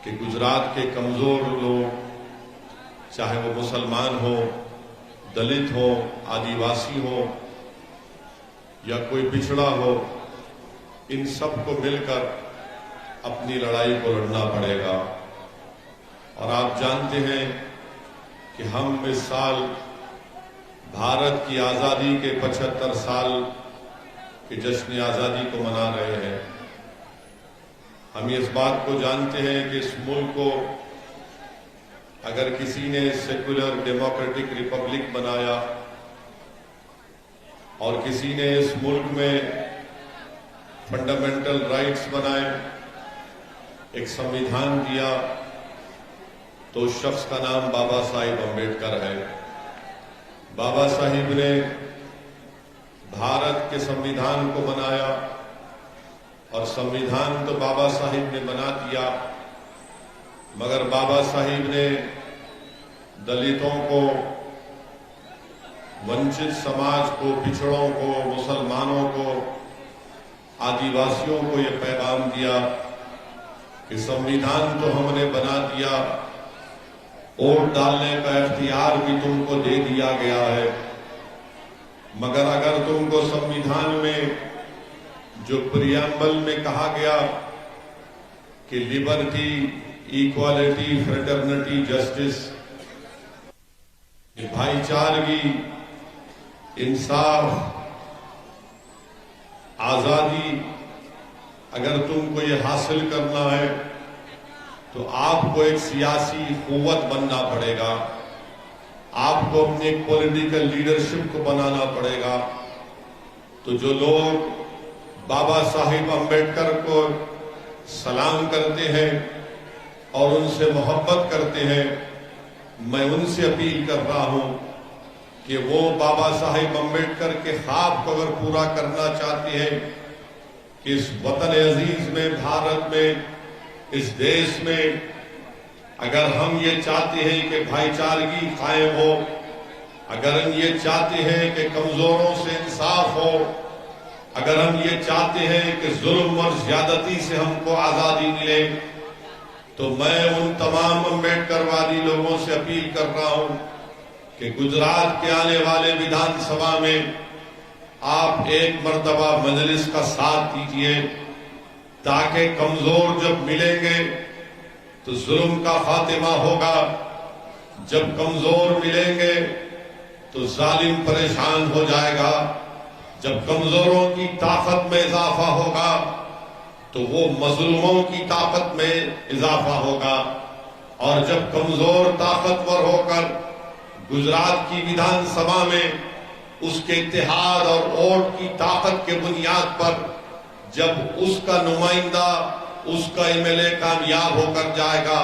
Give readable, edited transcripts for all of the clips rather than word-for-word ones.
کہ گجرات کے کمزور لوگ، چاہے وہ مسلمان ہو، دلت ہو، آدیواسی ہو یا کوئی پچھڑا ہو، ان سب کو مل کر اپنی لڑائی کو لڑنا پڑے گا۔ اور آپ جانتے ہیں کہ ہم اس سال بھارت کی آزادی کے 75 سال کے جشن آزادی کو منا رہے ہیں۔ ہم اس بات کو جانتے ہیں کہ اس ملک کو اگر کسی نے سیکولر ڈیموکریٹک ریپبلک بنایا اور کسی نے اس ملک میں فنڈامنٹل رائٹس بنائے، ایک سمویدھان دیا، تو اس شخص کا نام بابا صاحب امبیڈکر ہے۔ بابا صاحب نے بھارت کے سمویدھان کو بنایا، اور سمویدھان تو بابا صاحب نے بنا دیا، مگر بابا صاحب نے دلتوں کو، ونچت سماج کو، پچھڑوں کو، مسلمانوں کو، آدیواسیوں کو یہ پیغام دیا کہ سمویدھان تو ہم نے بنا دیا، ووٹ ڈالنے کا اختیار بھی تم کو دے دیا گیا ہے، مگر اگر تم کو سمویدھان میں جو پریامبل میں کہا گیا کہ لبرٹی، ایکوالٹی، فریٹرنٹی، جسٹس، بھائی چارگی، انصاف، آزادی، اگر تم کو یہ حاصل کرنا ہے تو آپ کو ایک سیاسی قوت بننا پڑے گا، آپ کو اپنے ایک پولیٹیکل لیڈرشپ کو بنانا پڑے گا۔ تو جو لوگ بابا صاحب امبیڈکر کو سلام کرتے ہیں اور ان سے محبت کرتے ہیں، میں ان سے اپیل کر رہا ہوں کہ وہ بابا صاحب امبیڈکر کے خواب کو اگر پورا کرنا چاہتے ہیں کہ اس وطن عزیز میں، بھارت میں، اس دیش میں اگر ہم یہ چاہتے ہیں کہ بھائی چارگی قائم ہو، اگر ہم یہ چاہتے ہیں کہ کمزوروں سے انصاف ہو، اگر ہم یہ چاہتے ہیں کہ ظلم اور زیادتی سے ہم کو آزادی ملے، تو میں ان تمام امبیڈکر وادی لوگوں سے اپیل کر رہا ہوں کہ گجرات کے آنے والے ویدھان سبھا میں آپ ایک مرتبہ مجلس کا ساتھ دیجیے، تاکہ کمزور جب ملیں گے تو ظلم کا خاتمہ ہوگا، جب کمزور ملیں گے تو ظالم پریشان ہو جائے گا، جب کمزوروں کی طاقت میں اضافہ ہوگا تو وہ مظلوموں کی طاقت میں اضافہ ہوگا، اور جب کمزور طاقتور ہو کر گجرات کی ویدھان سبھا میں اس کے اتحاد اور ووٹ کی طاقت کے بنیاد پر جب اس کا نمائندہ، اس کا ایم ایل اے کامیاب ہو کر جائے گا،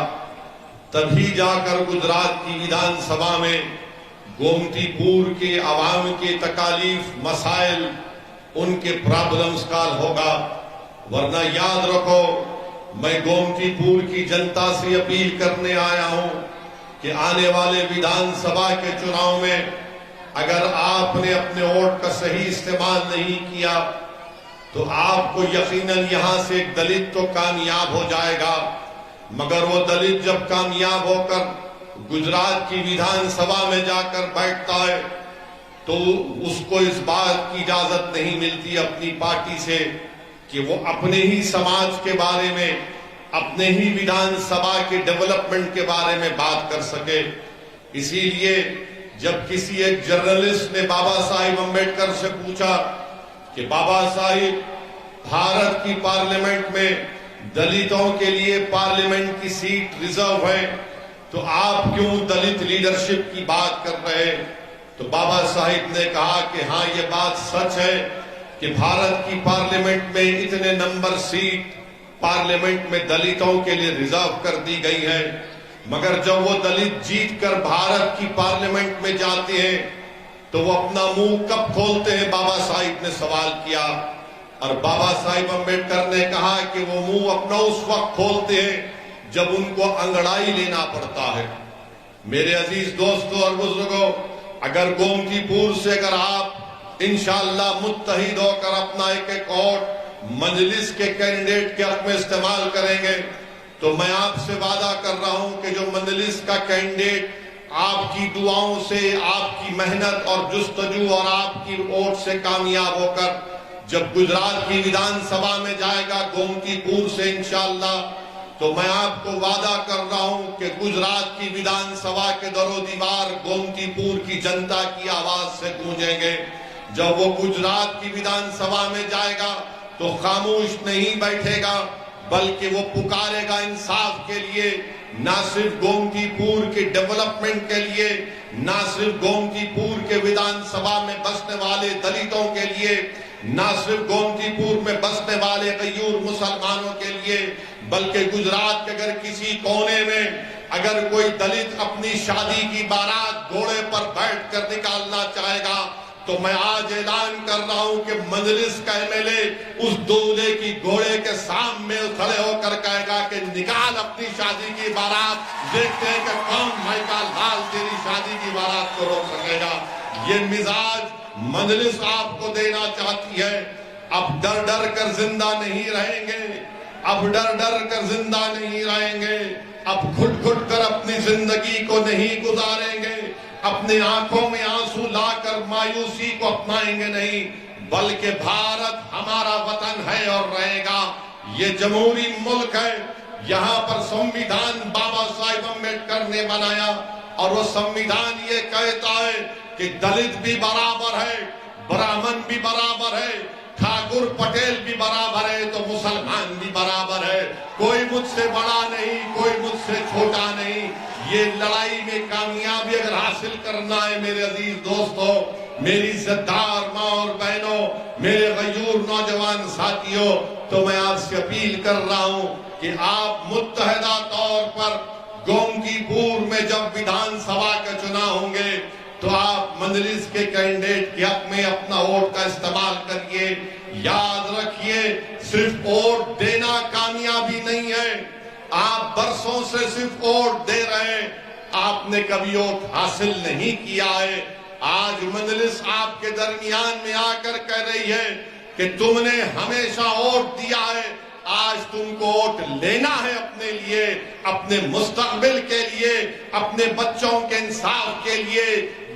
تبھی جا کر گجرات کی ویدھان سبھا میں گومتی پور کے عوام کے تکالیف، مسائل، ان کے پرابلمز کا حل ہوگا۔ ورنہ یاد رکھو، میں گومتی پور کی جنتا سے اپیل کرنے آیا ہوں کہ آنے والے ویدھان سبھا کے چناؤ میں اگر آپ نے اپنے ووٹ کا صحیح استعمال نہیں کیا تو آپ کو یقیناً یہاں سے ایک دلت تو کامیاب ہو جائے گا، مگر وہ دلت جب کامیاب ہو کر گجرات کی ویدھان سبھا میں جا کر بیٹھتا ہے تو اس کو اس بات کی اجازت نہیں ملتی اپنی پارٹی سے کہ وہ اپنے ہی سماج کے بارے میں، اپنے ہی ویدھان سبھا کے ڈیولپمنٹ کے بارے میں بات کر سکے۔ اسی لیے جب کسی ایک جرنلسٹ نے بابا صاحب امبیڈکر سے پوچھا کہ بابا صاحب، بھارت کی پارلیمنٹ میں دلتوں کے لیے پارلیمنٹ کی سیٹ ریزرو ہے، تو آپ کیوں دلت لیڈرشپ کی بات کر رہے ہیں؟ تو بابا صاحب نے کہا کہ ہاں، یہ بات سچ ہے کہ بھارت کی پارلیمنٹ میں اتنے نمبر سیٹ پارلیمنٹ میں دلتوں کے لیے ریزرو کر دی گئی ہے، مگر جب وہ دلت جیت کر بھارت کی پارلیمنٹ میں جاتے ہیں تو وہ اپنا منہ کب کھولتے ہیں؟ بابا صاحب نے سوال کیا، اور بابا صاحب امبیڈکر نے کہا کہ وہ منہ اپنا اس وقت کھولتے ہیں جب ان کو انگڑائی لینا پڑتا ہے۔ میرے عزیز دوستوں اور بزرگوں، اگر گومتی پور سے اگر آپ انشاءاللہ متحد ہو کر اپنا ایک ووٹ مجلس کے کینڈیڈیٹ کے حق میں استعمال کریں گے تو میں آپ سے وعدہ کر رہا ہوں کہ جو مجلس کا کینڈیڈیٹ آپ کی دعاؤں سے، آپ کی محنت اور جستجو اور آپ کی ووٹ سے کامیاب ہو کر جب گجرات کی ویدھان سبھا میں جائے گا گومتی پور سے انشاءاللہ، تو میں آپ کو وعدہ کر رہا ہوں کہ گجرات کی ویدھان سبھا کے در و دیوار گومتی پور کی جنتا کی آواز سے گونجیں گے۔ جب وہ گجرات کی ویدھان سبھا میں جائے گا تو خاموش نہیں بیٹھے گا، بلکہ وہ پکارے گا انصاف کے لیے، نہ صرف گومتی پور کے ڈیولپمنٹ کے لیے، نہ صرف گومتی پور کے ویدھان سبھا میں بسنے والے دلتوں کے لیے، نہ صرف گومتی پور میں بسنے والے غیور مسلمانوں کے لیے، بلکہ گجرات کے اگر کسی کونے میں اگر کوئی دلت اپنی شادی کی بارات گھوڑے پر بیٹھ کر نکالنا چاہے گا تو میں آج اعلان کر رہا ہوں کہ مجلس کا ایم ایل اے اس دولے کی گھوڑے کے سامنے کھڑے ہو کر کہے گا کہ نکال اپنی شادی کی بارات، دیکھتے ہیں کہ کون بھائی کا لال تیری شادی کی بارات کو روک سکے گا۔ یہ مزاج مجلس آپ کو دینا چاہتی ہے۔ اب ڈر ڈر کر زندہ نہیں رہیں گے، اب ڈر ڈر کر زندہ نہیں رہیں گے، اب گھٹ گھٹ کر اپنی زندگی کو نہیں گزاریں گے، اپنی آنکھوں میں آنسو لا کر مایوسی کو اپنائیں گے نہیں، بلکہ بھارت ہمارا وطن ہے اور رہے گا۔ یہ جمہوری ملک ہے، یہاں پر سمویدھان بابا صاحب امبیڈکر نے بنایا اور وہ سمویدھان یہ کہتا ہے کہ دلت بھی برابر ہے، برہمن بھی برابر ہے، ٹھاکر پٹیل بھی برابر ہے تو مسلمان بھی برابر ہے، کوئی مجھ سے بڑا نہیں، کوئی مجھ سے چھوٹا نہیں۔ یہ لڑائی میں کامیابی اگر حاصل کرنا ہے میرے عزیز دوستوں، میری عزتدار ماں اور بہنوں، میرے غیور نوجوان ساتھیوں، تو میں آپ سے اپیل کر رہا ہوں کہ آپ متحدہ طور پر گومتی پور میں جب ویدھان سبھا کا چناؤ ہوں گے تو آپ مجلس کے کینڈیڈیٹ کے حق میں اپنا ووٹ کا استعمال کریے۔ یاد رکھیے، صرف ووٹ دینا کامیابی نہیں ہے، آپ برسوں سے صرف ووٹ دے رہے ہیں، آپ نے کبھی ووٹ حاصل نہیں کیا ہے۔ آج مجلس آپ کے درمیان میں آ کر کہہ رہی ہے کہ تم نے ہمیشہ ووٹ دیا ہے، آج تم کو ووٹ لینا ہے اپنے لیے، اپنے مستقبل کے لیے، اپنے بچوں کے انصاف کے لیے،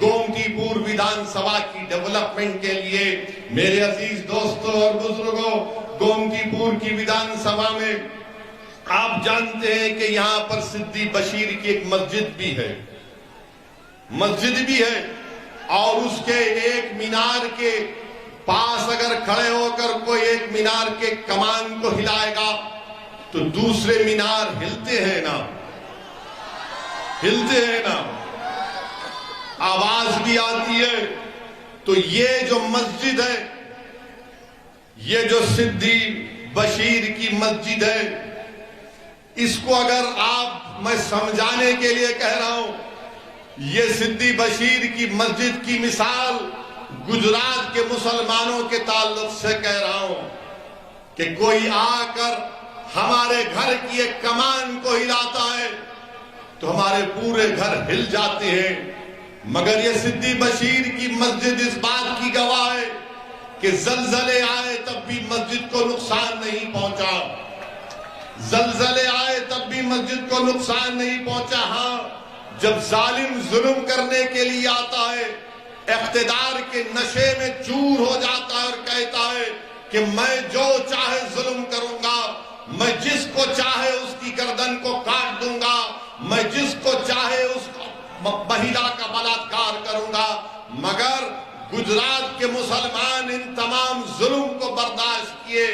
گومتی پور ویدھان سبھا کی ڈیولپمنٹ کے لیے۔ میرے عزیز دوستوں اور بزرگوں، گومتی پور کی ویدھان سبھا میں آپ جانتے ہیں کہ یہاں پر سدھی بشیر کی ایک مسجد بھی ہے، اور اس کے ایک مینار کے پاس اگر کھڑے ہو کر کوئی ایک مینار کے کمان کو ہلائے گا تو دوسرے مینار ہلتے ہیں نا، آواز بھی آتی ہے۔ تو یہ جو مسجد ہے، یہ جو سدھی بشیر کی مسجد ہے، اس کو اگر میں سمجھانے کے لیے کہہ رہا ہوں، یہ سدھی بشیر کی مسجد کی مثال گجرات کے مسلمانوں کے تعلق سے کہہ رہا ہوں کہ کوئی آ کر ہمارے گھر کی ایک کمان کو ہلاتا ہے تو ہمارے پورے گھر ہل جاتے ہیں، مگر یہ سدھی بشیر کی مسجد اس بات کی گواہ ہے کہ زلزلے آئے تب بھی مسجد کو نقصان نہیں پہنچا، زلزلے آئے تب بھی مسجد کو نقصان نہیں پہنچا۔ ہاں، جب ظالم ظلم کرنے کے لیے آتا ہے، اقتدار کے نشے میں چور ہو جاتا ہے اور کہتا ہے کہ میں جو چاہے ظلم کروں گا، میں جس کو چاہے اس کی گردن کو کاٹ دوں گا، میں جس کو چاہے اس مہیلا کا بلاತ್ಕಾರ کروں گا، مگر گجرات کے مسلمان ان تمام ظلم کو برداشت کیے،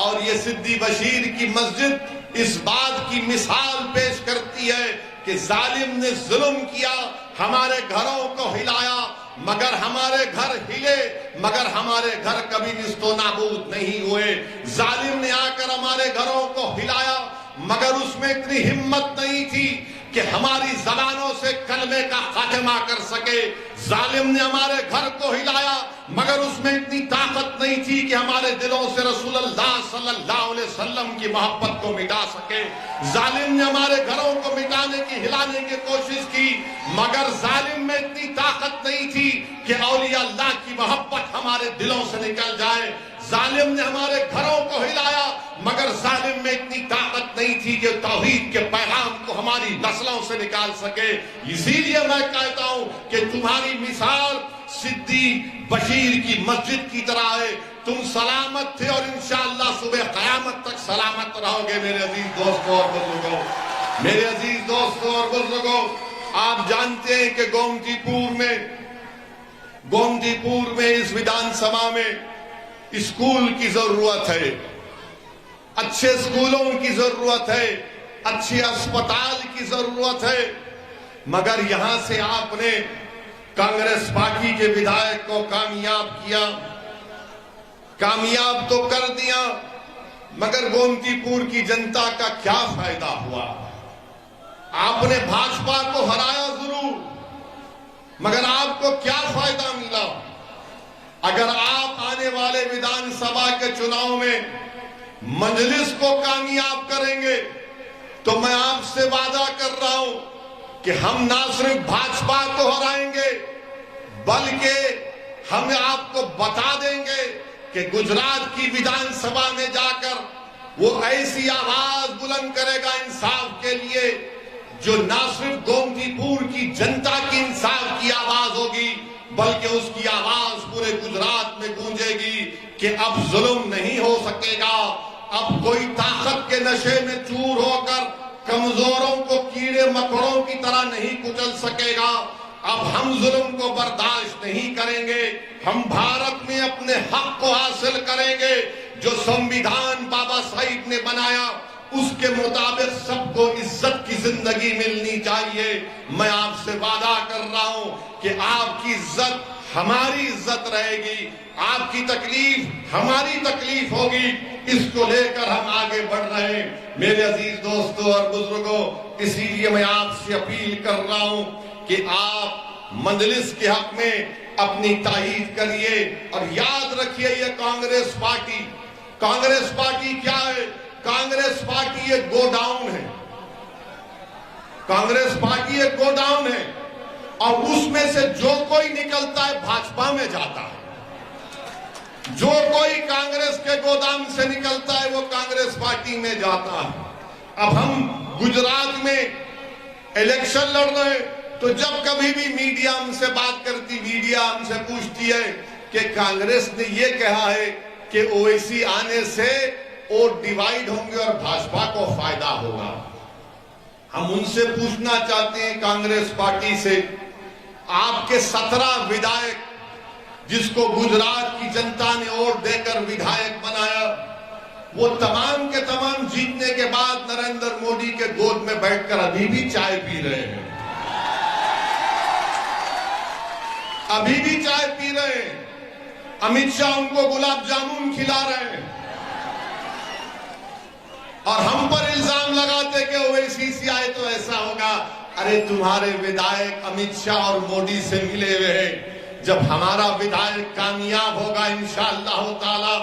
اور یہ سدھی بشیر کی مسجد اس بات کی مثال پیش کرتی ہے کہ ظالم نے ظلم کیا، ہمارے گھروں کو ہلایا، مگر ہمارے گھر ہلے، مگر ہمارے گھر کبھی نیست و نابود نہیں ہوئے۔ ظالم نے آ کر ہمارے گھروں کو ہلایا، مگر اس میں اتنی ہمت نہیں تھی کہ ہماری زبانوں سے کلمے کا خاتمہ کر سکے۔ ظالم نے ہمارے گھر کو ہلایا، مگر اس میں اتنی طاقت نہیں تھی کہ ہمارے دلوں سے رسول اللہ صلی اللہ علیہ وسلم کی محبت کو مٹا سکے۔ ظالم نے ہمارے گھروں کو مٹانے کی، ہلانے کی کوشش کی، مگر ظالم میں اتنی طاقت نہیں تھی کہ اولیاء اللہ کی محبت ہمارے دلوں سے نکل جائے۔ ظالم نے ہمارے گھروں کو ہلایا، مگر ظالم میں اتنی طاقت نہیں تھی کہ توحید کے پیغام کو ہماری نسلوں سے نکال سکے۔ اسی لیے میں کہتا ہوں کہ تمہاری مثال صدیق بشیر کی مسجد کی طرح ہے، تم سلامت تھے اور انشاءاللہ صبح قیامت تک سلامت رہو گے۔ میرے عزیز دوستوں اور بزرگوں، میرے عزیز دوستوں اور بزرگوں، آپ جانتے ہیں کہ گومتی پور میں اس ودھان سبھا میں اسکول کی ضرورت ہے، اچھے اسکولوں کی ضرورت ہے، اچھے اسپتال کی ضرورت ہے، مگر یہاں سے آپ نے کانگریس پارٹی کے ودھائک کو کامیاب کیا، کامیاب تو کر دیا، مگر گومتی پور کی جنتا کا کیا فائدہ ہوا؟ آپ نے بھاجپا کو ہرایا ضرور، مگر آپ کو کیا فائدہ ملا؟ اگر آپ آنے والے ودھان سبھا کے چناؤ میں مجلس کو کامیاب کریں گے تو میں آپ سے وعدہ کر رہا ہوں کہ ہم نہ صرف بھاجپا کو ہرائیں گے بلکہ ہم آپ کو بتا دیں گے کہ گجرات کی ودھان سبھا میں جا کر وہ ایسی آواز بلند کرے گا انصاف کے لیے جو نہ صرف گومتی پور کی جنتا کی انصاف کی آواز ہوگی بلکہ اس کی آواز پورے گجرات میں گونجے گی کہ اب ظلم نہیں ہو سکے گا، اب کوئی طاقت کے نشے میں چور ہو کر کمزوروں کو کیڑے مکڑوں کی طرح نہیں کچل سکے گا، اب ہم ظلم کو برداشت نہیں کریں گے، ہم بھارت میں اپنے حق کو حاصل کریں گے، جو سنویدھان بابا صاحب نے بنایا اس کے مطابق سب کو عزت کی زندگی ملنی چاہیے۔ میں آپ سے وعدہ کر رہا ہوں کہ آپ کی عزت ہماری عزت رہے گی، آپ کی تکلیف ہماری تکلیف ہوگی، اس کو لے کر ہم آگے بڑھ رہے ہیں۔ میرے عزیز دوستوں اور بزرگوں، اسی لیے میں آپ سے اپیل کر رہا ہوں کہ آپ مجلس کے حق میں اپنی تائید کریے اور یاد رکھیے یہ کانگریس پارٹی کیا ہے؟ کانگریس پارٹی ایک گو ڈاؤن ہے، کانگریس پارٹی ایک گو ڈاؤن ہے اور اس میں سے جو کوئی نکلتا ہے بھاجپا میں جاتا ہے، جو کوئی کانگریس کے گودام سے نکلتا ہے وہ کانگریس پارٹی میں جاتا ہے۔ اب ہم گجرات میں الیکشن لڑ رہے ہیں تو جب کبھی بھی میڈیا ہم سے بات کرتی، میڈیا ہم سے پوچھتی ہے کہ کانگریس نے یہ کہا ہے کہ اویسی آنے سے ووٹ ڈیوائیڈ ہوں گے اور بھاجپا کو فائدہ ہوگا۔ ہم ان سے پوچھنا چاہتے ہیں کانگریس پارٹی سے، آپ کے 17 ودھائک جس کو گجرات کی جنتا نے ووٹ دے کر ودھائک بنایا، وہ تمام کے تمام جیتنے کے بعد نریندر مودی کے گود میں بیٹھ کر ابھی بھی چائے پی رہے ہیں، ابھی بھی چائے پی رہے ہیں، امت شاہ ان کو گلاب جامن کھلا رہے ہیں اور ہم پر الزام لگاتے کہ اویسی سے آئے تو ایسا ہوگا۔ ارے تمہارے ودھائک امت شاہ اور مودی سے ملے ہوئے ہیں، جب ہمارا ودھائک کامیاب ہوگا انشاءاللہ تعالی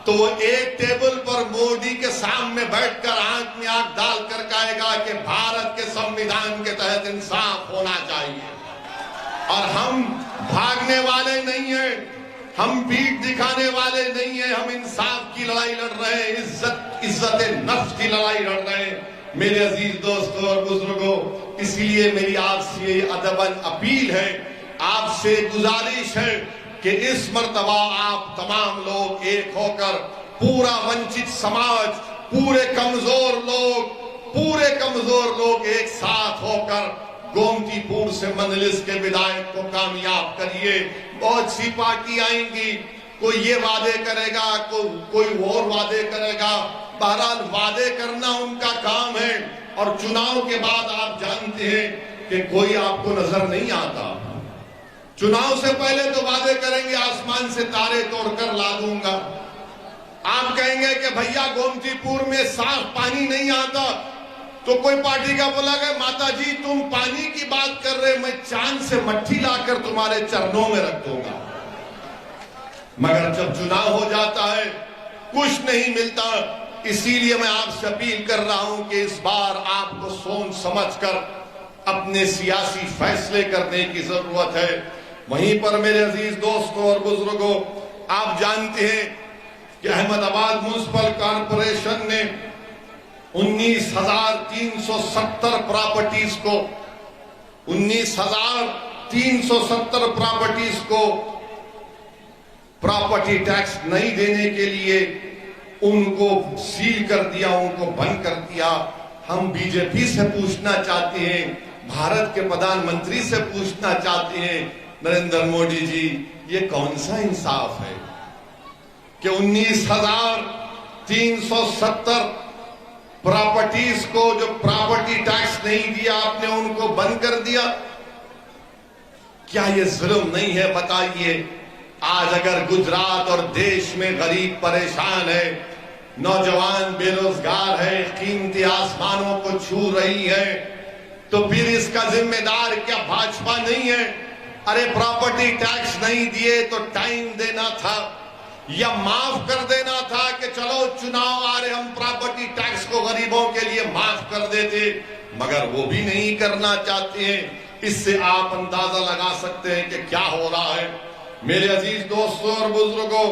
تو وہ ایک ٹیبل پر مودی کے سامنے بیٹھ کر آنکھ میں آنکھ ڈال کر کہے گا کہ بھارت کے سنویدھان کے تحت انصاف ہونا چاہیے، اور ہم بھاگنے والے نہیں ہیں، ہم پیٹھ دکھانے والے نہیں ہیں، ہم انصاف کی لڑائی لڑ رہے ہیں، عزت نفس کی لڑائی لڑ رہے ہیں۔ میرے عزیز دوستوں اور بزرگوں، اسی لیے میری آپ سے ادباً اپیل ہے، آپ سے گزارش ہے کہ اس مرتبہ آپ تمام لوگ ایک ہو کر پورا ونچت سماج، پورے کمزور لوگ ایک ساتھ ہو کر گومتی پور سے مجلس کے ودھائک کو کامیاب کریے۔ بہت سی پارٹی آئیں گی، کوئی یہ وعدے کرے گا، کوئی اور وعدے کرے گا، بہرحال وعدے کرنا ان کا کام ہے، اور چناؤ کے بعد آپ جانتے ہیں کہ کوئی آپ کو نظر نہیں آتا۔ چناؤ سے پہلے تو وعدے کریں گے آسمان سے تارے توڑ کر لا دوں گا، آپ کہیں گے کہ بھیا گومتی پور میں صاف پانی نہیں آتا، تو کوئی پارٹی کا بولا کہ ماتا جی تم پانی کی بات کر رہے، میں چاند سے مٹھی لا کر تمہارے چرنوں میں رکھ دوں گا۔ مگر جب چناؤ ہو جاتا ہے کچھ نہیں ملتا، اسی لیے میں آپ سے اپیل کر رہا ہوں کہ اس بار آپ کو سوچ سمجھ کر اپنے سیاسی فیصلے کرنے کی ضرورت ہے۔ وہیں پر میرے عزیز دوستوں اور بزرگوں، آپ جانتے ہیں کہ احمد آباد میونسپل کارپوریشن نے 19,370 پراپرٹیز کو 19,370 پراپرٹیز کو پراپرٹی ٹیکس نہیں دینے کے لیے ان کو سیل کر دیا، ان کو بند کر دیا۔ ہم بی جے پی سے پوچھنا چاہتے ہیں، بھارت کے پردھان منتری سے پوچھنا چاہتے ہیں، نریندر مودی جی یہ کون سا انصاف ہے کہ 19,370 پراپرٹیز کو جو پراپرٹی ٹیکس نہیں دیا آپ نے ان کو بند کر دیا؟ کیا یہ ظلم نہیں ہے؟ بتائیے۔ آج اگر گجرات اور دیش میں غریب پریشان ہے، نوجوان بے روزگار ہے، قیمتی آسمانوں کو چھو رہی ہے، تو پھر اس کا ذمہ دار کیا بھاجپا نہیں ہے؟ ارے پراپرٹی ٹیکس نہیں دیے تو ٹائم دینا تھا یا معاف کر دینا تھا کہ چلو چناؤ آ رہے ہم پراپرٹی ٹیکس کو غریبوں کے لیے معاف کر دیتے، مگر وہ بھی نہیں کرنا چاہتے ہیں۔ اس سے آپ اندازہ لگا سکتے ہیں کہ کیا ہو رہا ہے۔ میرے عزیز دوستوں اور بزرگوں،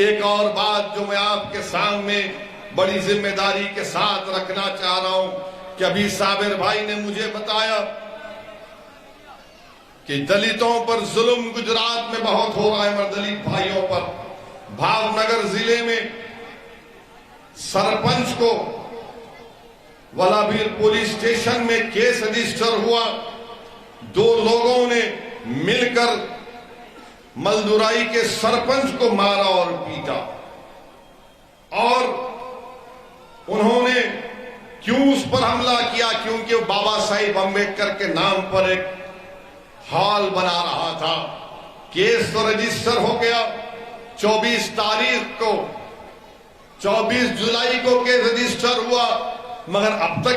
ایک اور بات جو میں آپ کے سامنے بڑی ذمہ داری کے ساتھ رکھنا چاہ رہا ہوں کہ ابھی صابر بھائی نے مجھے بتایا کہ دلتوں پر ظلم گجرات میں بہت ہو رہا ہے، دلت بھائیوں پر۔ بھاؤ نگر ضلع میں سرپنچ کو ولابھیر پولیس اسٹیشن میں کیس رجسٹر ہوا، 2 لوگوں نے مل کر ملدورائی کے سرپنچ کو مارا اور پیٹا، اور انہوں نے کیوں اس پر حملہ کیا؟ کیونکہ وہ بابا صاحب امبیڈکر کے نام پر ایک ہال بنا رہا تھا۔ کیس تو رجسٹر ہو گیا، 24 تاریخ کو 24 جولائی کو کیس رجسٹر ہوا، مگر اب تک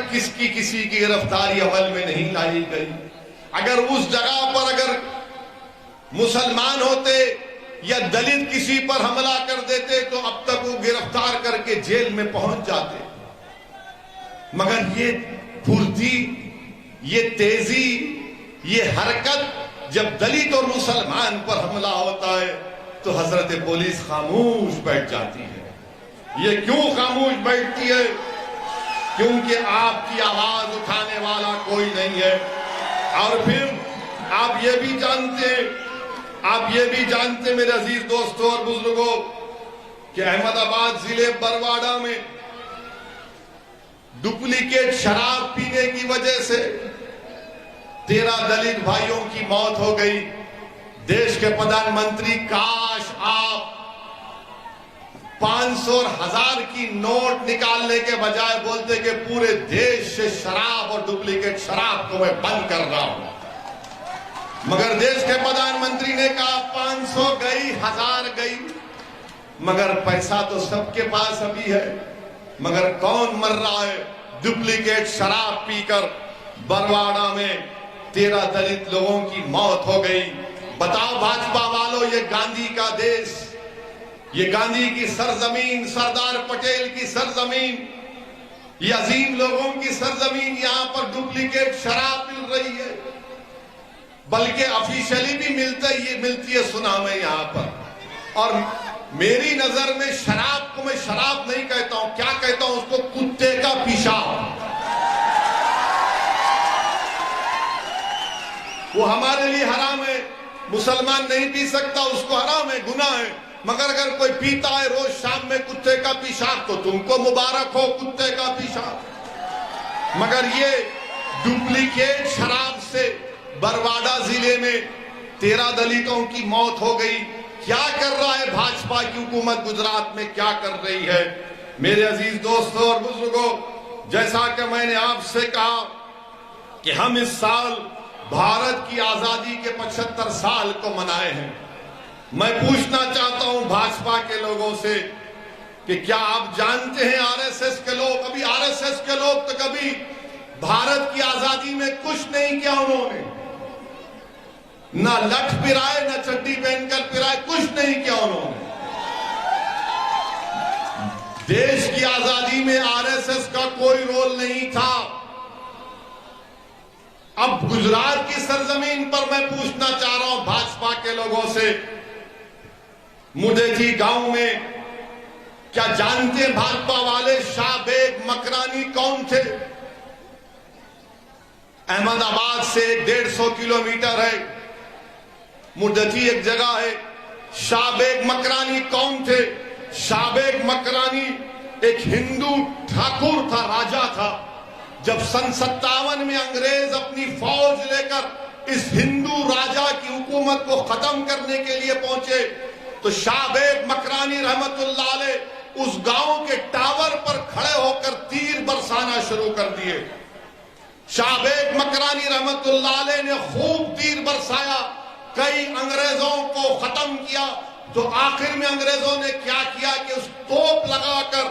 کسی کی گرفتاری عمل میں نہیں لائی گئی۔ اگر اس جگہ پر اگر مسلمان ہوتے یا دلت کسی پر حملہ کر دیتے تو اب تک وہ گرفتار کر کے جیل میں پہنچ جاتے، مگر یہ پھرتی، یہ تیزی، یہ حرکت جب دلت اور مسلمان پر حملہ ہوتا ہے تو حضرت پولیس خاموش بیٹھ جاتی ہے۔ یہ کیوں خاموش بیٹھتی ہے؟ کیونکہ آپ کی آواز اٹھانے والا کوئی نہیں ہے۔ اور پھر آپ یہ بھی جانتے میرے عزیز دوستوں اور بزرگوں کہ احمد آباد ضلع برواڑہ میں ڈپلیکیٹ شراب پینے کی وجہ سے 13 دلت بھائیوں کی موت ہو گئی۔ دیش کے پردھان منتری کاش آپ 500 اور 1000 کی نوٹ نکالنے کے بجائے بولتے کہ پورے دیش سے شراب اور ڈپلیکیٹ شراب کو میں بند کر رہا ہوں، مگر دیش کے پردھان منتری نے کہا 500 گئی، 1000 گئی، مگر پیسہ تو سب کے پاس ابھی ہے، مگر کون مر رہا ہے؟ ڈپلیکیٹ شراب پی کر برواڑہ میں 13 دلت لوگوں کی موت ہو گئی۔ بتاؤ بھاجپا والوں، یہ گاندھی کا دیش، یہ گاندھی کی سرزمین، سردار پٹیل کی سرزمین، یہ عظیم لوگوں کی سرزمین، یہاں پر ڈپلیکیٹ شراب مل رہی ہے، بلکہ آفیشلی بھی ملتی ہے سنا میں یہاں پر۔ اور میری نظر میں شراب کو میں شراب نہیں کہتا ہوں، کیا کہتا ہوں اس کو؟ کتے کا پیشاب۔ وہ ہمارے لیے حرام ہے، مسلمان نہیں پی سکتا، اس کو حرام ہے، گناہ ہے، مگر اگر کوئی پیتا ہے روز شام میں کتے کا پیشاب تو تم کو مبارک ہو، کتے کا پیشاب۔ مگر یہ ڈپلیکیٹ شراب سے برواڑہ ضلع میں 13 دلتوں کی موت ہو گئی۔ کیا کر رہا ہے بھاجپا کی حکومت گجرات میں، کیا کر رہی ہے؟ میرے عزیز دوستوں اور بزرگوں، جیسا کہ میں نے آپ سے کہا کہ ہم اس سال بھارت کی آزادی کے 75 سال کو منائے ہیں۔ میں پوچھنا چاہتا ہوں بھاجپا کے لوگوں سے کہ کیا آپ جانتے ہیں آر ایس ایس کے لوگ تو کبھی بھارت کی آزادی میں کچھ نہیں کیا، انہوں نے نہ لٹھ پرائے، نہ چڈی پہن کر پرائے، کچھ نہیں کیا انہوں نے۔ دیش کی آزادی میں آر ایس ایس کا کوئی رول نہیں تھا۔ اب گجرات کی سرزمین پر میں پوچھنا چاہ رہا ہوں بھاجپا کے لوگوں سے، مدیجی گاؤں میں کیا جانتے ہیں بھاجپا والے شاہ بیگ مکرانی کون تھے؟ احمد آباد سے 150 کلومیٹر ہے، مدتی ایک جگہ ہے۔ شاہ بیگ مکرانی کون تھے؟ شاہ بیگ مکرانی ایک ہندو ٹھاکر تھا، راجا تھا۔ جب سن 57 میں انگریز اپنی فوج لے کر اس ہندو راجا کی حکومت کو ختم کرنے کے لیے پہنچے تو شاہ بیگ مکرانی رحمت اللہ علیہ اس گاؤں کے ٹاور پر کھڑے ہو کر تیر برسانا شروع کر دیے۔ شاہ بیگ مکرانی رحمت اللہ علیہ نے خوب تیر برسایا، کئی انگریزوں کو ختم کیا۔ تو آخر میں انگریزوں نے کیا کیا کہ اس توپ لگا کر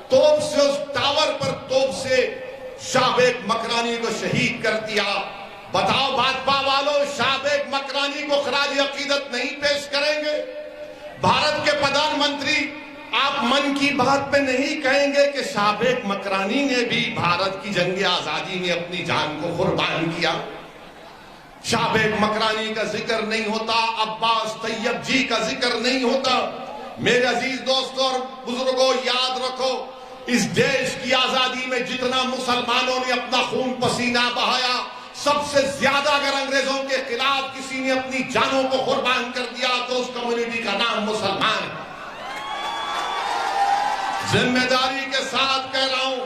توپ سے اس ٹاور پر توپ سے شاہ بیگ مکرانی کو شہید کر دیا۔ بتاؤ بھاجپا والوں، شاہ بیگ مکرانی کو خراج عقیدت نہیں پیش کریں گے؟ بھارت کے پردھان منتری آپ من کی بات میں نہیں کہیں گے کہ شاہ بیگ مکرانی نے بھی بھارت کی جنگ آزادی میں اپنی جان کو قربان کیا؟ شاہ بیگ مکرانی کا ذکر نہیں ہوتا، عباس طیب جی کا ذکر نہیں ہوتا۔ میرے عزیز دوستوں اور بزرگوں، یاد رکھو، اس دیش کی آزادی میں جتنا مسلمانوں نے اپنا خون پسینہ بہایا، سب سے زیادہ اگر انگریزوں کے خلاف کسی نے اپنی جانوں کو قربان کر دیا تو اس کمیونٹی کا نام مسلمان ہے۔ ذمہ داری کے ساتھ کہہ رہا ہوں،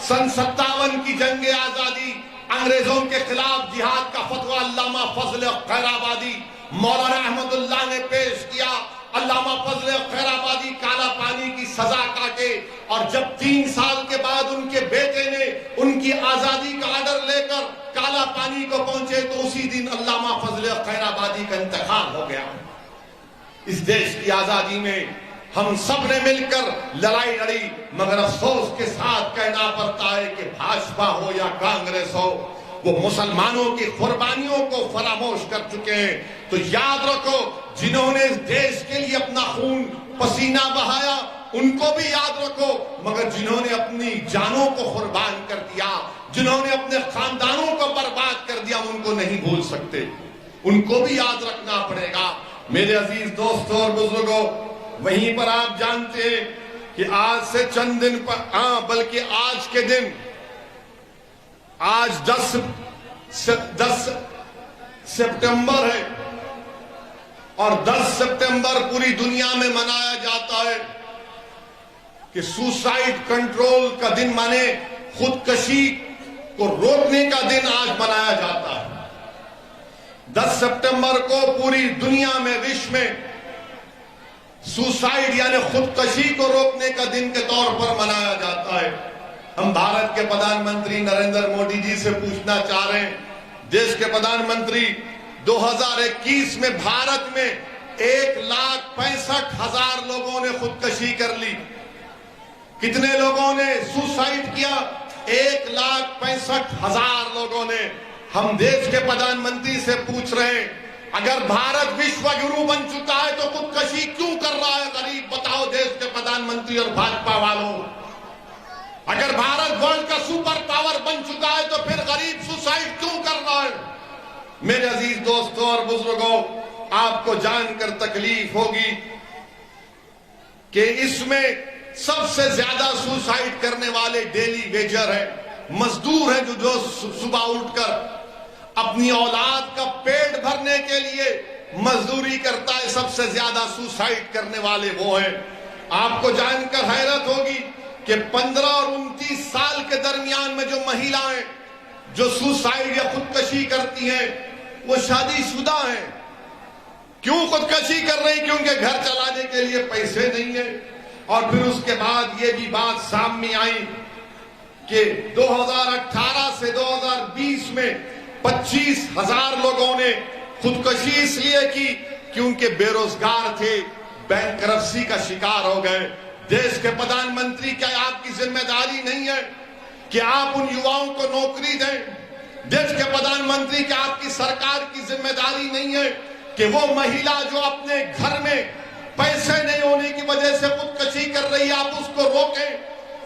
سن 57 کی جنگ آزادی، انگریزوں کے خلاف جہاد کا فتویٰ علامہ فضل خیر آبادی مولانا احمد اللہ نے پیش کیا۔ علامہ فضل خیر آبادی کالا پانی کی سزا کاٹے، اور جب 3 سال کے بعد ان کے بیٹے نے ان کی آزادی کا آرڈر لے کر کالا پانی کو پہنچے تو اسی دن علامہ فضل خیر آبادی کا انتقال ہو گیا۔ اس دیش کی آزادی میں ہم سب نے مل کر لڑائی لڑی، مگر افسوس کے ساتھ کہنا پڑتا ہے کہ بھاجپا ہو یا کانگریس ہو، وہ مسلمانوں کی قربانیوں کو فراموش کر چکے ہیں۔ تو یاد رکھو، جنہوں نے اس دیش کے لیے اپنا خون پسینہ بہایا ان کو بھی یاد رکھو، مگر جنہوں نے اپنی جانوں کو قربان کر دیا، جنہوں نے اپنے خاندانوں کو برباد کر دیا، ان کو نہیں بھول سکتے، ان کو بھی یاد رکھنا پڑے گا۔ میرے عزیز دوستوں اور بزرگوں، وہیں پر آپ جانتے ہیں کہ آج سے چند دن پر بلکہ آج کے دن، آج 10 سپٹمبر ہے، اور 10 سپٹمبر پوری دنیا میں منایا جاتا ہے کہ سوسائیڈ کنٹرول کا دن، مانے خودکشی کو روکنے کا دن آج منایا جاتا ہے۔ 10 سپٹمبر کو پوری دنیا میں، وشو میں، سوسائیڈ یعنی خودکشی کو روکنے کا دن کے طور پر منایا جاتا ہے۔ ہم بھارت کے پردھان منتری نریندر مودی جی سے پوچھنا چاہ رہے ہیں، دیش کے پردھان منتری 2021 میں بھارت میں 1,65,000 لوگوں نے خودکشی کر لی۔ کتنے لوگوں نے سوسائیڈ کیا؟ 1,65,000 لوگوں نے۔ ہم دیش کے پردھان منتری سے پوچھ رہے ہیں، اگر بھارت وشو گرو بن چکا ہے تو خودکشی کیوں کر رہا ہے غریب؟ بتاؤ دیش کے پردھان منتری اور بھاجپا والوں، اگر بھارت ورلڈ کا سپر پاور بن چکا ہے تو پھر غریب سوسائیڈ کیوں کر رہا ہے؟ میرے عزیز دوستوں اور بزرگوں، آپ کو جان کر تکلیف ہوگی کہ اس میں سب سے زیادہ سوسائیڈ کرنے والے ڈیلی ویجر ہیں، مزدور ہیں، جو صبح اٹھ کر اپنی اولاد کا پیٹ بھرنے کے لیے مزدوری کرتا ہے۔ سب سے زیادہ سوسائیڈ کرنے والے وہ ہیں۔ آپ کو جان کر حیرت ہوگی کہ 15 اور 29 سال کے درمیان میں جو مہیلائیں جو سوسائیڈ یا خودکشی کرتی ہیں وہ شادی شدہ ہیں۔ کیوں خودکشی کر رہی؟ کیونکہ گھر چلانے کے لیے پیسے نہیں ہیں۔ اور پھر اس کے بعد یہ بھی بات سامنے آئی کہ 2018 سے 2020 میں 25,000 لوگوں نے خودکشی اس لیے کی کیونکہ بے روزگار تھے، بینکرپسی کا شکار ہو گئے۔ دیش کے پردھان منتری، کیا آپ کی ذمہ داری نہیں ہے کہ آپ ان یواؤں کو نوکری دیں؟ دیش کے پردھان منتری، کیا آپ کی سرکار کی ذمہ داری نہیں ہے کہ وہ مہیلا جو اپنے گھر میں پیسے نہیں ہونے کی وجہ سے خودکشی کر رہی ہے آپ اس کو روکیں؟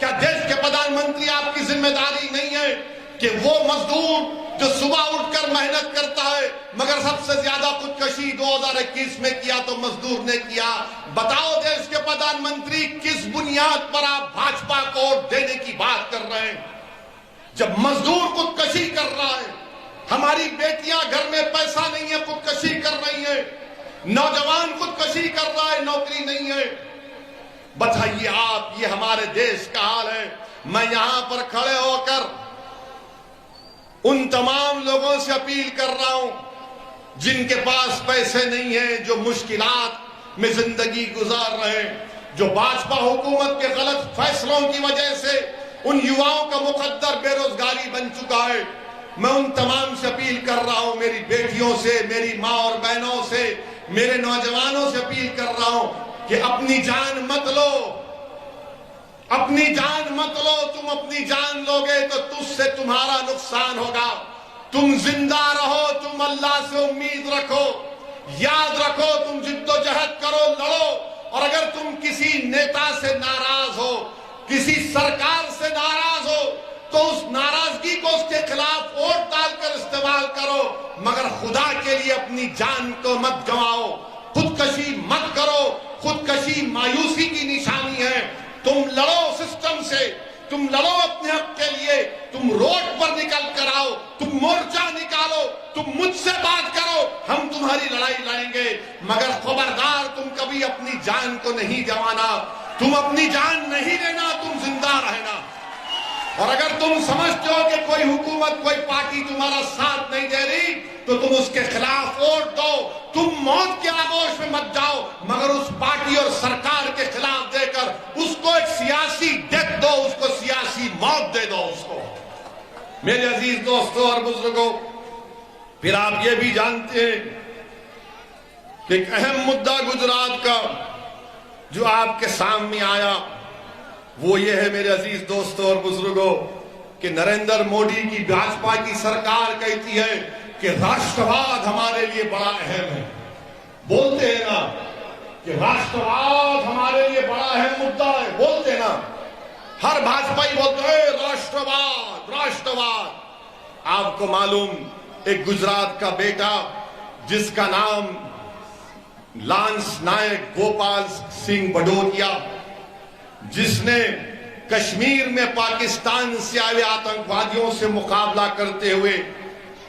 کیا دیش کے پردھان منتری، آپ کی ذمہ داری نہیں ہے کہ وہ مزدور جو صبح اٹھ کر محنت کرتا ہے مگر سب سے زیادہ خودکشی 2021 میں کیا تو مزدور نے کیا. بتاؤ دیش کے پردھان منتری کس بنیاد پر آپ بھاجپا کو ووٹ دینے کی بات کر رہے ہیں جب مزدور خودکشی کر رہا ہے, ہماری بیٹیاں گھر میں پیسہ نہیں ہے خودکشی کر رہی ہیں, نوجوان خودکشی کر رہا ہے نوکری نہیں ہے. بتائیے آپ, یہ ہمارے دیش کا حال ہے. میں یہاں پر کھڑے ہو کر ان تمام لوگوں سے اپیل کر رہا ہوں جن کے پاس پیسے نہیں ہیں, جو مشکلات میں زندگی گزار رہے ہیں, جو بھاجپا حکومت کے غلط فیصلوں کی وجہ سے ان یواؤں کا مقدر بے روزگاری بن چکا ہے. میں ان تمام سے اپیل کر رہا ہوں, میری بیٹیوں سے, میری ماں اور بہنوں سے, میرے نوجوانوں سے اپیل کر رہا ہوں کہ اپنی جان مت لو, اپنی جان مت لو. تم اپنی جان لوگے تو تجھ سے تمہارا نقصان ہوگا. تم زندہ رہو, تم اللہ سے امید رکھو, یاد رکھو تم جد و جہد کرو, لڑو. اور اگر تم کسی نیتا سے ناراض ہو, کسی سرکار سے ناراض ہو تو اس ناراضگی کو اس کے خلاف ووٹ ڈال کر استعمال کرو, مگر خدا کے لیے اپنی جان کو مت گنواؤ. خودکشی مت کرو, خودکشی مایوسی کی نشانی ہے. تم لڑو سسٹم سے, تم لڑو اپنے حق کے لیے, تم روڈ پر نکل کر آؤ, تم مورچہ نکالو, تم مجھ سے بات کرو, ہم تمہاری لڑائی لڑیں گے. مگر خبردار تم کبھی اپنی جان کو نہیں گنوانا, تم اپنی جان نہیں لینا, تم زندہ رہنا. اور اگر تم سمجھتے ہو کہ کوئی حکومت, کوئی پارٹی تمہارا ساتھ نہیں دے رہی تو تم اس کے خلاف ووٹ دو. تم موت کے آغوش میں مت جاؤ, مگر اس پارٹی اور سرکار کے خلاف دے کر اس کو ایک سیاسی ڈیتھ دو, اس کو سیاسی موت دے دو اس کو. میرے عزیز دوستوں اور بزرگوں, پھر آپ یہ بھی جانتے ہیں کہ ایک اہم مدعا گجرات کا جو آپ کے سامنے آیا وہ یہ ہے میرے عزیز دوستوں اور بزرگوں کہ نریندر مودی کی بھاجپا کی سرکار کہتی ہے کہ راشٹرواد ہمارے لیے بڑا اہم ہے. بولتے ہیں نا کہ راشٹرواد ہمارے لیے بڑا اہم مدعا ہے, بولتے ہیں نا, ہر بھاجپائی بولتے ہیں راشٹرواد راشٹرواد. آپ کو معلوم ایک گجرات کا بیٹا جس کا نام لانس نائک گوپال سنگھ بھدوریا, جس نے کشمیر میں پاکستان سے آئے آتنکوادیوں سے مقابلہ کرتے ہوئے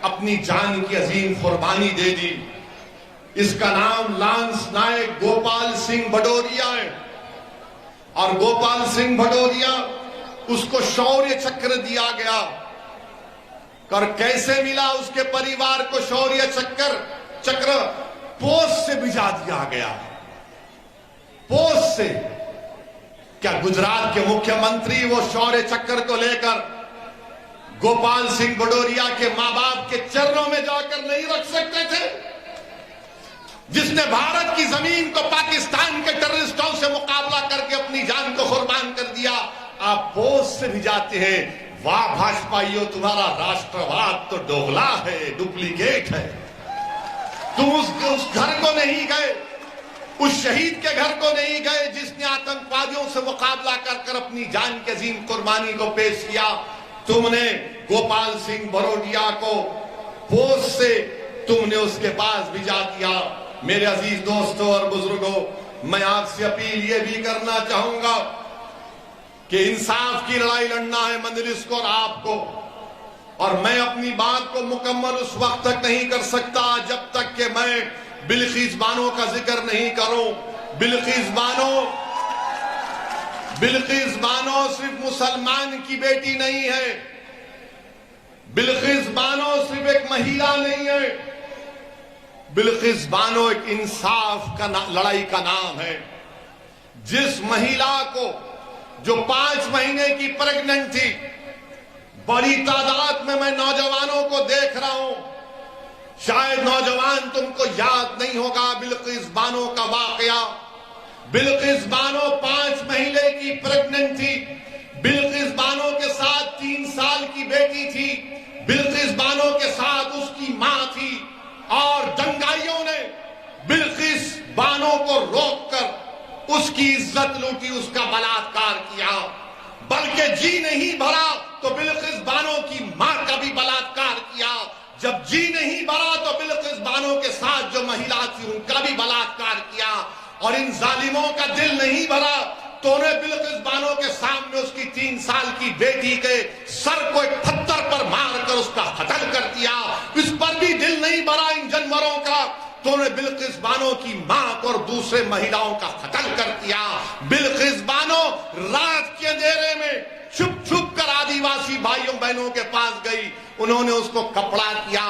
اپنی جان کی عظیم قربانی دے دی, اس کا نام لانس نائک گوپال سنگھ بھدوریا ہے. اور گوپال سنگھ بھدوریا اس کو شوریہ چکر دیا گیا. اور کیسے ملا اس کے پریوار کو شوریہ چکر؟ پوسٹ سے بھیجا دیا گیا, پوسٹ سے. کیا گجرات کے مکھیہ منتری وہ شوریہ چکر کو لے کر گوپال سنگھ بھدوریا کے ماں باپ کے چرنوں میں جا کر نہیں رکھ سکتے تھے؟ جس نے بھارت کی زمین کو پاکستان کے ٹیررسٹوں سے مقابلہ کر کے اپنی جان کو قربان کر دیا, آپ پوسٹ سے بھی جاتے ہیں. واہ بھاجپائیو, تمہارا راشٹرواد تو دوغلا ہے, ڈپلیکیٹ ہے. تم اس گھر کو نہیں گئے, اس شہید کے گھر کو نہیں گئے جس نے آتنکوادیوں سے مقابلہ کر کر اپنی جان کی عظیم قربانی کو پیش کیا. تم نے گوپال سنگھ بھدوریا کو پوسٹ سے تم نے اس کے پاس بھیجا دیا. میرے عزیز دوستوں اور بزرگوں, میں آپ سے اپیل یہ بھی کرنا چاہوں گا کہ انصاف کی لڑائی لڑنا ہے مجلس کو اور آپ کو, اور میں اپنی بات کو مکمل اس وقت تک نہیں کر سکتا جب تک کہ میں بلقیس بانو کا ذکر نہیں کروں. بلقیس بانو صرف مسلمان کی بیٹی نہیں ہے, بلقیس بانو صرف ایک مہیلا نہیں ہے, بلقیس بانو ایک انصاف کا لڑائی کا نام ہے. جس مہیلا کو جو 5 مہینے کی پریگننٹ تھی, بڑی تعداد میں نوجوانوں کو دیکھ رہا ہوں, شاید نوجوان تم کو یاد نہیں ہوگا بلقیس بانو کا واقعہ. بلقیس بانو 5 مہینے کی پریگننٹ تھی. بلقیس بانو کے ساتھ 3 سال کی بیٹی تھی. بلقیس بانو کے ساتھ اس کی ماں تھی, اور دنگائیوں نے بلقیس بانو کو روک کر اس کی عزت لوٹی, اس کا بلاత్కాر کیا. بلکہ جی نہیں بھرا تو بلقیس بانو کی ماں کا بھی بلاత్కాر کیا. جب جی نہیں بھرا تو بلقیس بانو کے ساتھ جو مہیلا تھی ان کا بھی بلاکار کیا، اور ان ظالموں کا دل نہیں بھرا تو انہیں بلقیس بانو کے سامنے اس کی 3 سال کی بیٹی کے سر کو ایک پتھر پر مار کر اس کا قتل کر دیا۔ اس پر بھی دل نہیں بھرا ان جانوروں کا تو انہیں بلقیس بانو کی ماں کو اور دوسرے مہیلاؤں کا قتل کر دیا۔ بلقیس بانو رات کے اندھیرے میں چھپ چھپ کر آدیواسی بھائیوں بہنوں کے پاس گئی، انہوں نے اس کو کپڑا کیا۔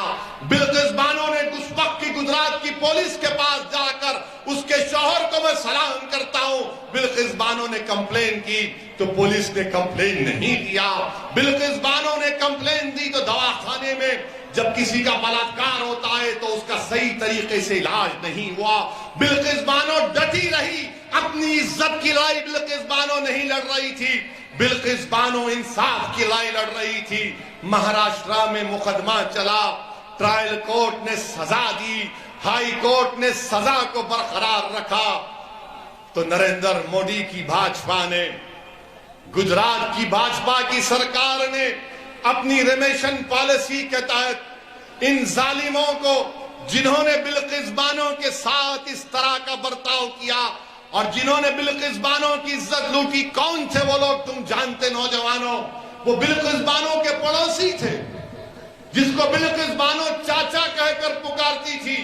بلقیس بانو نے اس وقت کی گجرات کی پولیس کے پاس جا کر اس کے شوہر کو میں سلام کرتا ہوں، بلقیس بانو نے کمپلین کی تو پولیس نے کمپلین نہیں دیا۔ بلقیس بانو نے کمپلین دی تو دواخانے میں جب کسی کا بلاکار ہوتا ہے تو اس کا صحیح طریقے سے علاج نہیں ہوا۔ بلقیس بانو ڈٹی رہی، اپنی عزت کی لڑائی بلقیس بانو نہیں لڑ رہی تھی، بلقیس بانو انصاف کی لڑائی لڑ رہی تھی۔ مہاراشٹرا میں مقدمہ چلا، ٹرائل کورٹ نے سزا دی، ہائی کورٹ نے سزا کو برقرار رکھا تو نریندر مودی کی بھاجپا نے، گجرات کی بھاجپا کی سرکار نے اپنی ریمیشن پالیسی کے تحت ان ظالموں کو جنہوں نے بلقیس بانو کے ساتھ اس طرح کا برتاؤ کیا اور جنہوں نے بلقیس بانو کی عزت لوٹی، کون تھے وہ لوگ تم جانتے نوجوانوں؟ وہ بلقیس بانو کے پڑوسی تھے جس کو بلقیس بانو چاچا کہہ کر پکارتی تھی۔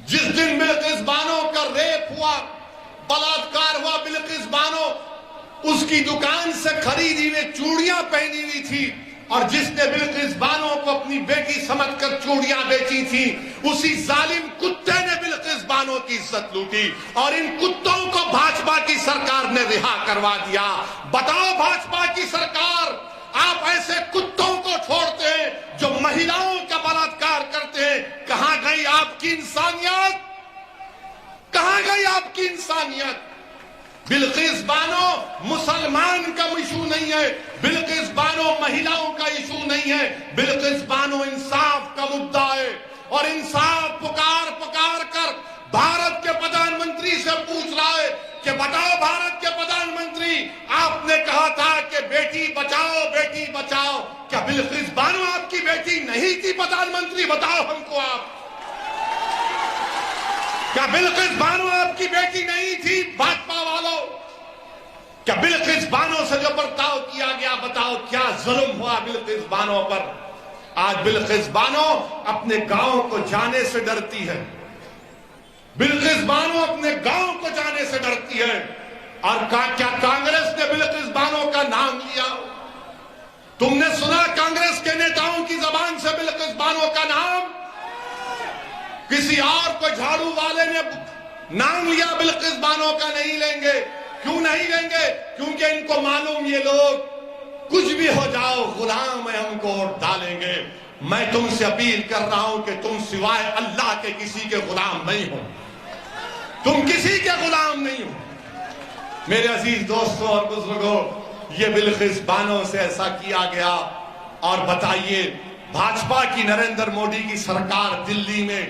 جس دن بلقیس بانو کا ریپ ہوا، بلاکار ہوا، بلقیس بانو اس کی دکان سے خریدی ہوئی چوڑیاں پہنی ہوئی تھی، اور جس نے بلقیس بانو کو اپنی بیٹی سمجھ کر چوڑیاں بیچی تھی، اسی ظالم کتے نے بلقیس بانو کی عزت لوٹی اور ان کتوں کو بھاجپا کی سرکار نے رہا کروا دیا۔ بتاؤ بھاجپا کی سرکار، آپ ایسے کتوں کو چھوڑتے ہیں جو مہیلاؤں کا بلاکار کرتے ہیں، کہاں گئی آپ کی انسانیت؟ کہاں گئی آپ کی انسانیت؟ بلقیس بانو مسلمان کا ایشو نہیں ہے، بلقیس بانو مہیلاؤں کا ایشو نہیں ہے، بلقیس بانو انصاف کا مدعا ہے، اور انصاف پکار پکار کر بھارت کے پردھان منتری سے پوچھ رہا ہے کہ بتاؤ بھارت کے پردھان منتری، آپ نے کہا تھا کہ بیٹی بچاؤ بیٹی بچاؤ، کیا بلقیس بانو آپ کی بیٹی نہیں تھی پردھان منتری؟ بتاؤ ہم کو آپ، کیا بلقیس بانو آپ کی بیٹی نہیں تھی؟ بھاجپا والوں، کیا بلقیس بانو سے جو برتاؤ کیا گیا، بتاؤ کیا ظلم ہوا بلقیس بانو پر؟ آج بلقیس بانو اپنے گاؤں کو جانے سے ڈرتی ہے، بلقیس بانو اپنے گاؤں کو جانے سے ڈرتی ہے، اور کیا کانگریس نے بلقیس بانو کا نام لیا؟ تم نے سنا کانگریس کے نیتاؤں کی زبان سے بلقیس بانو کا نام؟ کسی اور کو جھاڑو والے نے نام لیا بلقیس بانو کا نہیں لیں گے؟ کیوں نہیں لیں گے؟ کیونکہ ان کو معلوم یہ لوگ کچھ بھی ہو جاؤ غلام ہے، ہم کو ووٹ ڈالیں گے۔ میں تم سے اپیل کر رہا ہوں کہ تم سوائے اللہ کے کسی کے غلام نہیں ہو، تم کسی کے غلام نہیں ہو۔ میرے عزیز دوستوں اور بزرگوں، یہ بلقیس بانو سے ایسا کیا گیا، اور بتائیے بھاجپا کی نریندر مودی کی سرکار دلی میں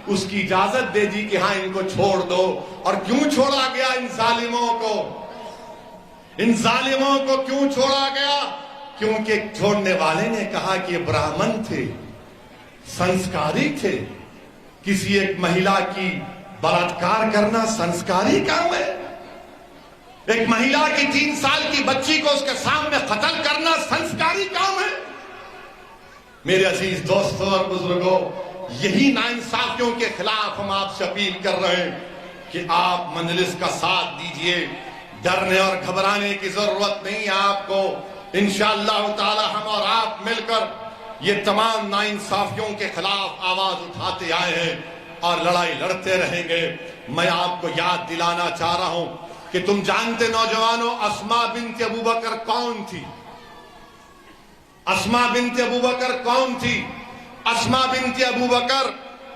اس کی اجازت دے دی کہ ہاں ان کو چھوڑ دو۔ اور کیوں چھوڑا گیا ان ظالموں کو؟ ان ظالموں کو کیوں چھوڑا گیا؟ کیونکہ چھوڑنے والے نے کہا کہ یہ برہمن تھے، سنسکاری تھے، کسی ایک مہیلا کی بلاکار کرنا سنسکاری کام ہے؟ ایک مہیلا کی 3 سال کی بچی کو اس کے سامنے قتل کرنا سنسکاری کام ہے؟ میرے عزیز دوستوں اور بزرگوں، یہی ناانصافیوں کے خلاف ہم آپ سے اپیل کر رہے ہیں کہ آپ مجلس کا ساتھ دیجئے، ڈرنے اور گھبرانے کی ضرورت نہیں ہے آپ کو۔ انشاءاللہ تعالی ہم اور آپ مل کر یہ تمام ناانصافیوں کے خلاف آواز اٹھاتے آئے ہیں اور لڑائی لڑتے رہیں گے۔ میں آپ کو یاد دلانا چاہ رہا ہوں کہ تم جانتے نوجوانوں، اسماء بنت ابوبکر کون تھی؟ اسماء بنت ابوبکر کون تھی؟ اسماء بنت ابوبکر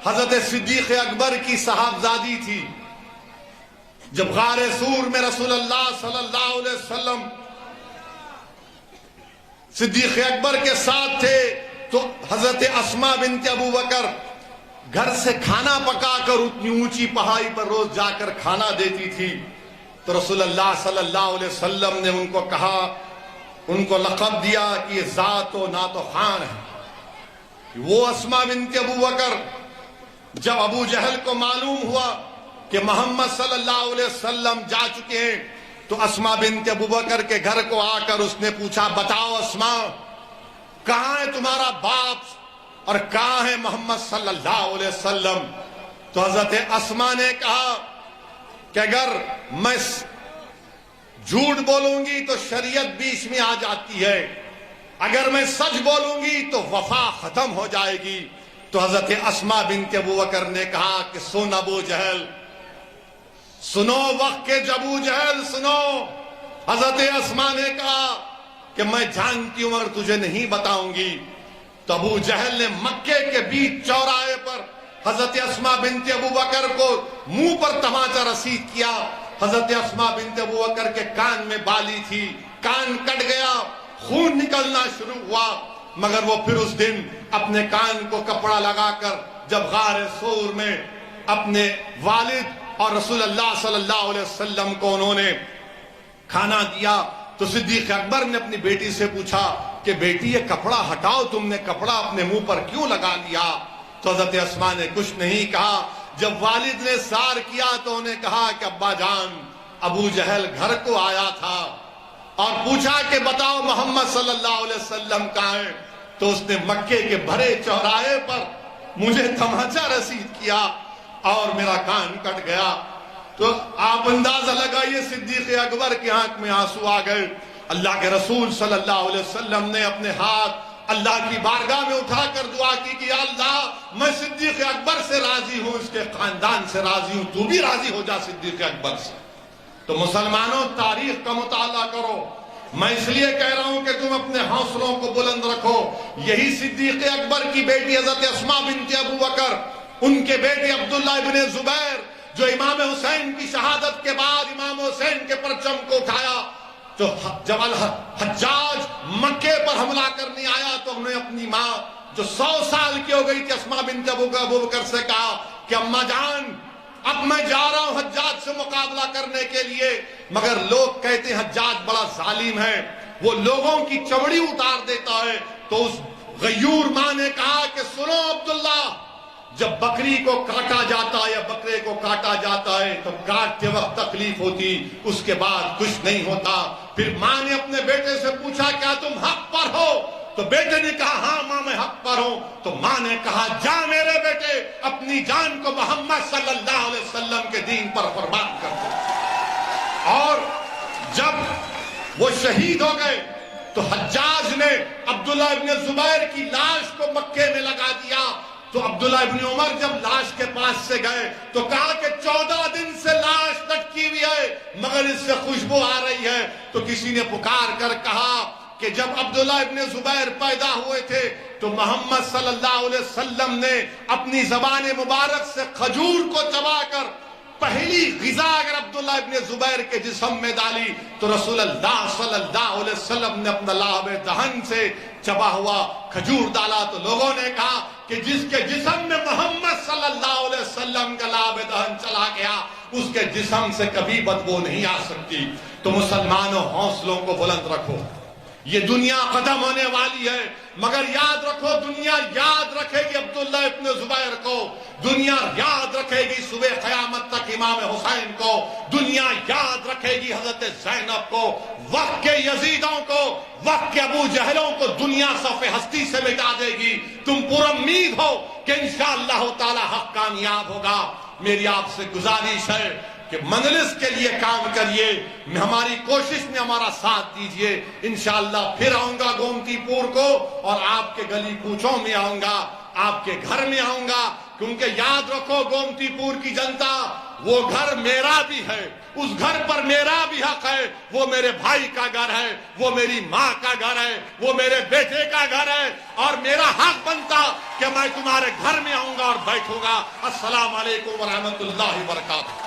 حضرت صدیق اکبر کی صاحبزادی تھی۔ جب غار سور میں رسول اللہ صلی اللہ علیہ وسلم صدیق اکبر کے ساتھ تھے تو حضرت اسماء بنت ابوبکر گھر سے کھانا پکا کر اتنی اونچی پہاڑی پر روز جا کر کھانا دیتی تھی۔ تو رسول اللہ صلی اللہ علیہ وسلم نے ان کو کہا، ان کو لقب دیا کہ یہ ذات و نعت و خوان ہے، وہ اسما بنت ابو بکر جب ابو جہل کو معلوم ہوا کہ محمد صلی اللہ علیہ وسلم جا چکے ہیں تو اسما بنت ابو بکر کے گھر کو آ کر اس نے پوچھا، بتاؤ اسما، کہاں ہے تمہارا باپ اور کہاں ہے محمد صلی اللہ علیہ وسلم؟ تو حضرت اسما نے کہا کہ اگر میں جھوٹ بولوں گی تو شریعت بیچ میں آ جاتی ہے، اگر میں سچ بولوں گی تو وفا ختم ہو جائے گی۔ تو حضرت اسما بنت ابو بکر نے کہا کہ سن ابو جہل، سنو وقت کے ابو جہل سنو۔ حضرت اسما نے کہا کہ میں جانتی ہوں مگر تجھے نہیں بتاؤں گی۔ تو ابو جہل نے مکے کے بیچ چوراہے پر حضرت اسما بنت ابو بکر کو منہ پر تماچا رسید کیا۔ حضرت اسما بنت ابو بکر کے کان میں بالی تھی، کان کٹ گیا، خون نکلنا شروع ہوا، مگر وہ پھر اس دن اپنے کان کو کپڑا لگا کر جب غار سور میں اپنے والد اور رسول اللہ صلی اللہ علیہ وسلم کو انہوں نے کھانا دیا تو صدیق اکبر نے اپنی بیٹی سے پوچھا کہ بیٹی یہ کپڑا ہٹاؤ، تم نے کپڑا اپنے منہ پر کیوں لگا لیا؟ تو حضرت اسما نے کچھ نہیں کہا۔ جب والد نے سار کیا تو انہیں کہا کہ ابا جان، ابو جہل گھر کو آیا تھا اور پوچھا کہ بتاؤ محمد صلی اللہ علیہ وسلم کہاں ہے؟ تو اس نے مکے کے بھرے چوراہے پر مجھے تماچا رسید کیا اور میرا کان کٹ گیا۔ تو آپ اندازہ لگائیے صدیق اکبر کی آنکھ میں آنسو آ گئے۔ اللہ کے رسول صلی اللہ علیہ وسلم نے اپنے ہاتھ اللہ کی بارگاہ میں اٹھا کر دعا کی کہ یا اللہ، میں صدیق اکبر سے راضی ہوں، اس کے خاندان سے راضی ہوں، تو بھی راضی ہو جا صدیق اکبر سے۔ تو مسلمانوں، تاریخ کا مطالعہ کرو۔ میں اس لیے کہہ رہا ہوں کہ تم اپنے حوصلوں کو بلند رکھو۔ یہی صدیق اکبر کی بیٹی حضرت اسما بنت ابو بکر، ان کے بیٹے عبداللہ ابن زبیر جو امام حسین کی شہادت کے بعد امام حسین کے پرچم کو اٹھایا، تو جب حجاج مکے پر حملہ کرنے آیا تو انہوں نے اپنی ماں جو 100 سال کی ہو گئی تھی اسما بنت ابو بکر سے کہا کہ اماں جان، اب میں جا رہا ہوں حجاج سے مقابلہ کرنے کے لیے، مگر لوگ کہتے ہیں حجاج بڑا ظالم ہے، وہ لوگوں کی چمڑی اتار دیتا ہے۔ تو اس غیور ماں نے کہا کہ سنو عبداللہ، جب بکری کو کاٹا جاتا ہے یا بکرے کو کاٹا جاتا ہے تو کاٹتے وقت تکلیف ہوتی، اس کے بعد کچھ نہیں ہوتا۔ پھر ماں نے اپنے بیٹے سے پوچھا کیا تم حق پر ہو؟ تو بیٹے نے کہا ہاں ماں میں حق پر ہوں۔ تو ماں نے کہا جا میرے بیٹے، اپنی جان کو محمد صلی اللہ علیہ وسلم کے دین پر قربان کر دو۔ اور جب وہ شہید ہو گئے تو حجاج نے عبداللہ ابن زبیر کی لاش کو مکے میں لگا دیا۔ تو عبداللہ ابن عمر جب لاش کے پاس سے گئے تو کہا کہ 14 دن سے لاش لٹکی ہوئی ہے مگر اس سے خوشبو آ رہی ہے۔ تو کسی نے پکار کر کہا کہ جب عبداللہ ابن زبیر پیدا ہوئے تھے تو محمد صلی اللہ علیہ وسلم نے اپنی زبان مبارک سے کھجور کو چبا کر پہلی غذا اگر عبداللہ ابن زبیر کے جسم میں ڈالی تو رسول اللہ صلی اللہ علیہ وسلم نے اپنا لعاب دہن سے چبا ہوا کھجور ڈالا۔ تو لوگوں نے کہا کہ جس کے جسم میں محمد صلی اللہ علیہ وسلم کا لعاب دہن چلا گیا اس کے جسم سے کبھی بدبو نہیں آ سکتی۔ تو مسلمانوں، حوصلوں کو بلند رکھو۔ یہ دنیا ختم ہونے والی ہے مگر یاد رکھو، دنیا یاد رکھے گی عبداللہ ابن زبیر کو، دنیا یاد رکھے گی صبح قیامت تک امام حسین کو، دنیا یاد رکھے گی حضرت زینب کو، وقت کے یزیدوں کو، وقت کے ابو جہلوں کو دنیا صف ہستی سے مٹا دے گی۔ تم پر امید ہو کہ انشاءاللہ تعالی حق کامیاب ہوگا۔ میری آپ سے گزارش ہے کہ مجلس کے لیے کام کریے، ہماری کوشش میں ہمارا ساتھ دیجئے۔ انشاءاللہ پھر آؤں گا گومتی پور کو اور آپ کے گلی کوچوں میں آؤں گا، آپ کے گھر میں آؤں گا، کیونکہ یاد رکھو گومتی پور کی جنتا، وہ گھر میرا بھی ہے، اس گھر پر میرا بھی حق ہے، وہ میرے بھائی کا گھر ہے، وہ میری ماں کا گھر ہے، وہ میرے بیٹے کا گھر ہے، اور میرا حق بنتا کہ میں تمہارے گھر میں آؤں گا اور بیٹھوں گا۔ السلام علیکم ورحمۃ اللہ وبرکاتہ۔